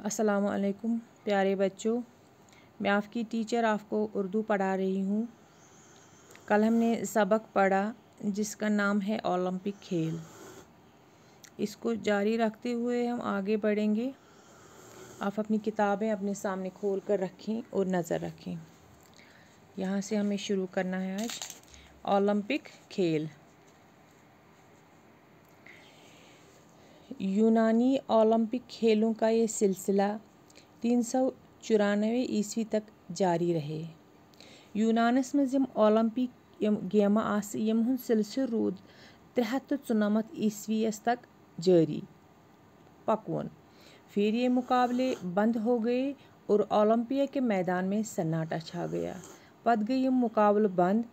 अस्सलाम वालेकुम प्यारे बच्चों, मैं आपकी टीचर आपको उर्दू पढ़ा रही हूँ। कल हमने सबक पढ़ा जिसका नाम है ओलंपिक खेल। इसको जारी रखते हुए हम आगे बढ़ेंगे। आप अपनी किताबें अपने सामने खोल कर रखें और नज़र रखें। यहाँ से हमें शुरू करना है आज ओलंपिक खेल। यूनानी ओलंपिक खेलों का ये सिलसिला 394 ईस्वी तक जारी रहे। यूनानस मज ओलंपिक गेम यम सिलसिल रूद 394 ईस्वीस तक जारी पकवन। फिर ये मुकाबले बंद हो गए और ओलंपिया के मैदान में सन्नाटा छा गया। पद गई यम मुकाबले बंद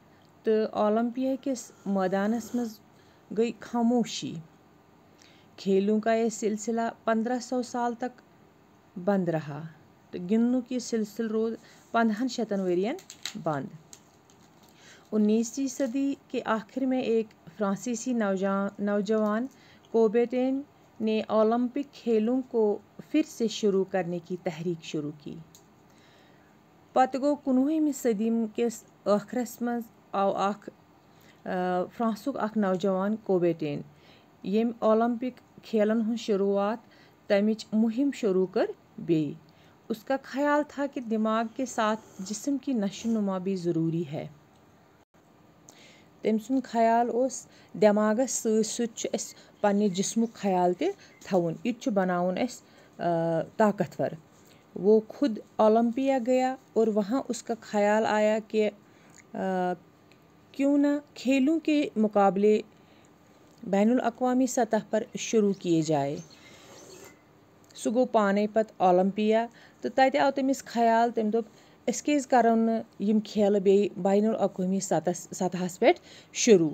तो ओलंपिया के मैदानस मज गई खामोशी। खेलों का ये सिलसिला 1500 साल तक बंद रहा तो गिननू की सिलसिल रोज 1500 वरियन बंद। 19वीं सदी के आखिर में एक फ्रांसीसी नौजवान कोबेटेन ने ओलंपिक खेलों को फिर से शुरू करने की तहरीक शुरू की। पत गो 19वीं सदी के आखिरस मज आव फ्रांसुक नौजवान कोबेटेन यम ओलंपिक खेलन हूँ शुरुआत तमिच मुहिम शुरू कर बे। उसका ख्याल था कि दिमाग के साथ जिस्म की नशोनुमा भी ज़रूरी है। तम सुन ख्याल उस दिमागस सत पन्ने जिस्मुक ख्याल ते थवन इत बनाउन अस ताकतवर। वो खुद ओलंपिया गया और वहाँ उसका ख्याल आया कि क्यों ना खेलों के मुकाबले बैनुल अक़वामी सतह पर शुरू किए जाए। सह गो पाने पत ओलंपिया तो तत आव तमिस ख्याल तम दोप अस केज करो न यम खेल बे बैनुल अक़वामी सतहस पे शुरू,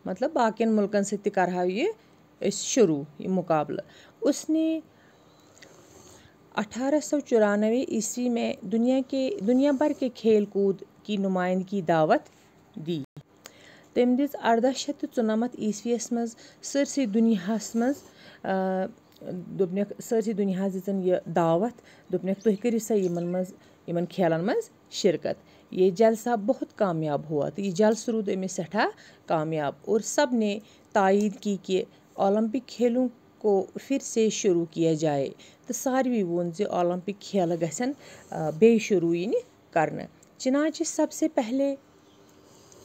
मतलब बाकियन मुल्कन सत करहा ये शुरू ये मुकाबला। उसने 1894 ईस्वी में दुनिया भर के खेल कूद की नुमाइंदगी दावत दी। तम दिस 1894 ईस्वीस मज सरसी दुनियास मज दोपनक सरसी दुनिया दिसन ये दावत दोपनक तुह करियो सा यमन खेलन मज शिरकत। ये जलसा बहुत कामयाब हुआ तो ये जलसा रूद अमिस सठा कामयाब और सब ने तायीद की कि ओलंपिक खेलों को फिर से शुरू किया जाए तो सारवी वोन जे ओलंपिक खेल गसन बे शुरू इन करने। चनाच सबसे पहले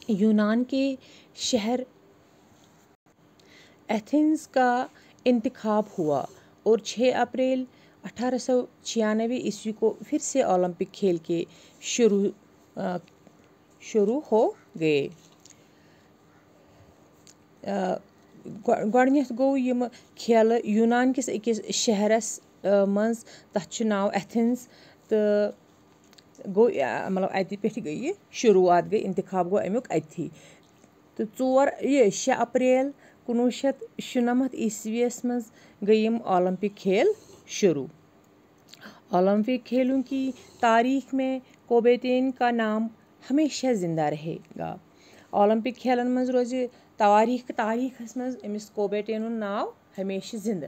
यूनान के शहर एथेंस का इंतखाब हुआ और 6 अप्रैल 1896 ईस्वी को फिर से ओलंपिक खेल के शुरू हो गए। गो यम खेल यूनान किस अकिस शहरस मज तथ नाव एथेंस तो गो मतलब अति पे गई शुरुआत गई इंतखाब गो अमुक अथी तो 6 अप्रैल 1997 ईस्वीस मज गई ओलंपिक खेल शुरू। ओलंपिक खेलों की तारीख में कोबेटेन का नाम हमेशा ज़िंदा रहेगा। ओलंपिक खेलन मज रोज तारीखस मज अमिस कोबेटेन नाव हमेशा जिंदा।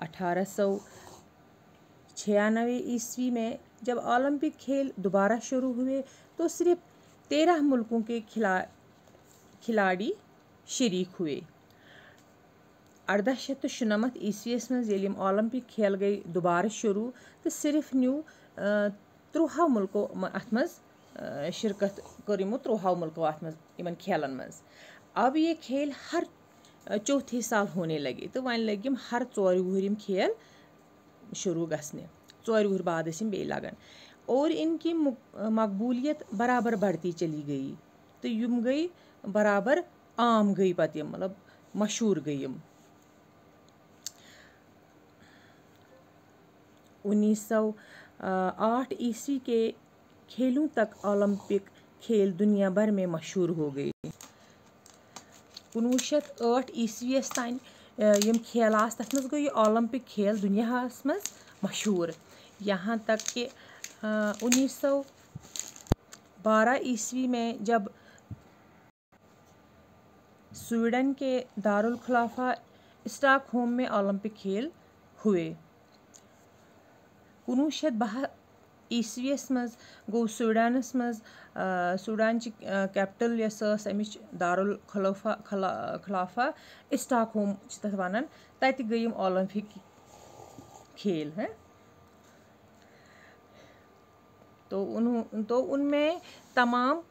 1896 ईस्वी में जब ओलंपिक खेल दोबारा शुरू हुए तो सिर्फ 13 मुल्कों के खिलाड़ी शरीक हुए। 1897 ईस्वीस में येलिम ओलंपिक खेल गई दोबारा शुरू तो सिर्फ न्यू 13 मुल्कों अत मज शिरकत कर 13 मुल्कों अत मज इमन खेलन मज। अब ये खेल हर चौथे साल होने लगे तो वन लग हर 4 वुहर खेल शुरू गसने 4 वुहर बाद बे लगन और इनकी मकबूलियत बराबर बढ़ती चली गई तो यम गई बराबर आम गई पत मतलब मशहूर गई। 1908 ईस्वी के खेलों तक ओलंपिक खेल दुनिया भर में मशहूर हो गई। 1908 ईस्वीस तान यम खेल तथ मज गई ओलंपिक खेल दुनियास मज मशहूर यहाँ तक कि 1912 ईस्वी में जब स्वीडन के दारुल खिलाफा स्टॉकहोम में ओलंपिक खेल हुए। 1912 ईस्वीयस मज गो स्वीडनस मज स्वीडन कैपिटल यस अमिच दारुल खिलाफा स्टॉकहोम तथ वनान, तत गई ओलंपिक खेल हैं। तो उनमें तमाम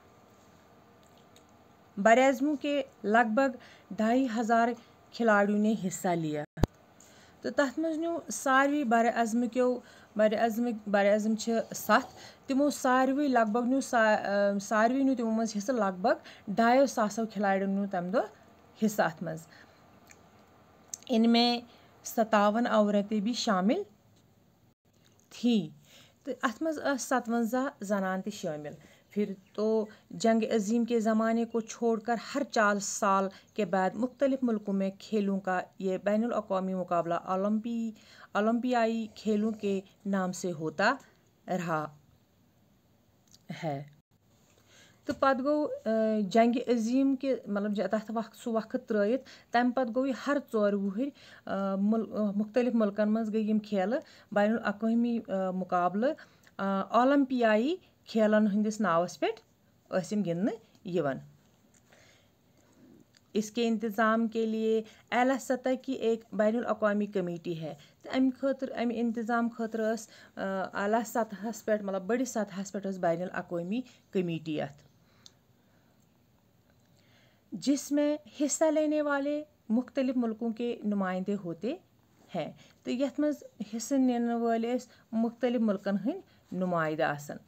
बरआज़मों के लगभग 2500 खिलाड़ियों ने हिस्सा लिया। तो तथ मज न्यू सारवी बरआज़म 7, तिमो सारवी लगभग न्यू सारवी न्यू तिमो मज हिस्सा लगभग 250 खिलाड़ियों न्यू तम दो हिस्सा अथ मज। इनमें 57 औरतें भी शामिल थी। तो अथ मज 57 जनान ते शामिल। फिर तो जंग अजीम के ज़माने को छोड़कर हर 4 साल के बाद मुख्तलिफ मुल्कों में खेलों का ये बैनुल अक़वामी मुकाबला ओलंपियाई खेलों के नाम से होता रहा है। तो पत गो जंग अजीम के मतलब तथ सह वक्त त्रित तम पत गो हर 4 वुहर मुख्तलिफ मुल्कन मज गई खेल बैनुल अक़वामी मुकाबले ओलंपियाई खेलन हंदिस नावस पे गिंदने यिवन। इसके इंतज़ाम के लिए आला सतह की एक बैनुल अक़वामी कमेटी है। तो अम इंतज़ाम खतर आला सतह पे मतलब बड़ी सतह पे बैनुल अक़वामी कमेटी अत, जिसमें हिस्सा लेने वाले मुख्तलिफ मुल्कों के नुमाइंदे होते हैं। तो यथ मज हिस्सा लेने वाले मुख्तलिफ मुल्कन हंद नुमाइंदा आसन।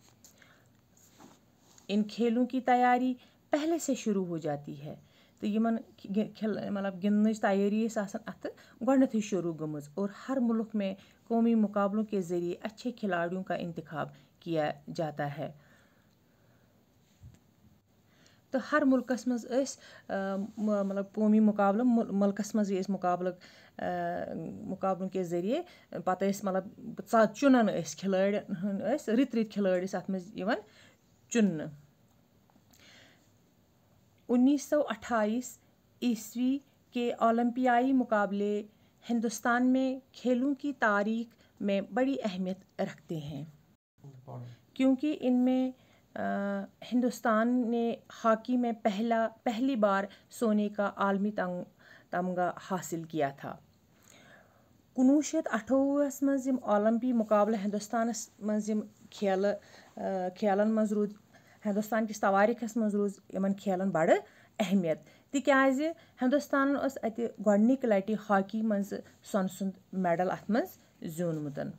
इन खेलों की तैयारी पहले से शुरू हो जाती है। तो यमन मतलब गिंदन तैयारी अत गोडनथी शुरू गमज, और हर मुल्क में कौमी मुकाबलों के ज़रिए अच्छे खिलाड़ियों का इंतखाब किया जाता है। तो हर मुल्कस मज मतलब कौमी मुकाबला मुल्कस मज मुकाबलों के ज़रिए पत मतलब चुनन खिलाड़ी रित खिलाड़ी अत मज चुन। 1928 ईस्वी के ओलंपियाई मुकाबले हिंदुस्तान में खेलों की तारीख में बड़ी अहमियत रखते हैं, क्योंकि इनमें हिंदुस्तान ने हॉकी में पहली बार सोने का आलमी तमगा हासिल किया था। 1928 मज ओलंपी मुकाबले हिंदुस्तान मज खेलन मज रूद हिंदुस्तान किस तवारीखस मज रूज इन खेलन बड़ अहमियत, तिक्याज हिंदुस्तान अत गोडनिक लटि हॉकी मज सोन सुंद मेडल अत मज ज़्यूनमुतन।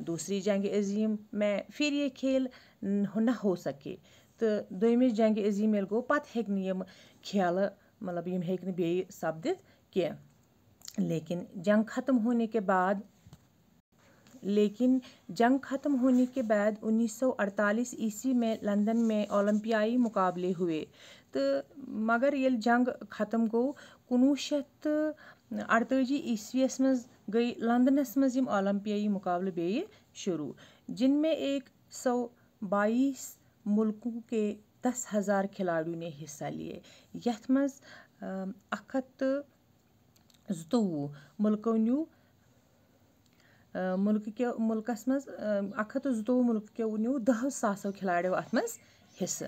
दूसरी जंग अजीम में फिर ये खेल न हो सके। तो दोयमिस जंग अजीम गो पत हेक खेल मतलब यम हेक बे सपदित के। लेकिन जंग ख़त्म होने के बाद 1948 ईस्वी में लंदन में ओलंपियाई मुकाबले हुए। तो मगर ये जंग ख़त्म गो 1948 ईस्वीस मज गई लंदनस मज ओलंपियाई मुकाबले बे शुरू, जिनमें 122 मुल्कों के 10,000 खिलाड़ियों ने हिस्सा लिए। यथ मज 122 मुल्कों न्यू मुल्कस मज 122 मुल्क के न्यू 10,000 खिलाड़ियों अत मज हिस्सा।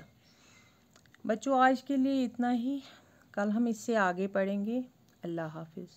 बच्चों आज के लिए इतना ही, कल हम इससे आगे पढ़ेंगे। अल्लाह हाफिज़।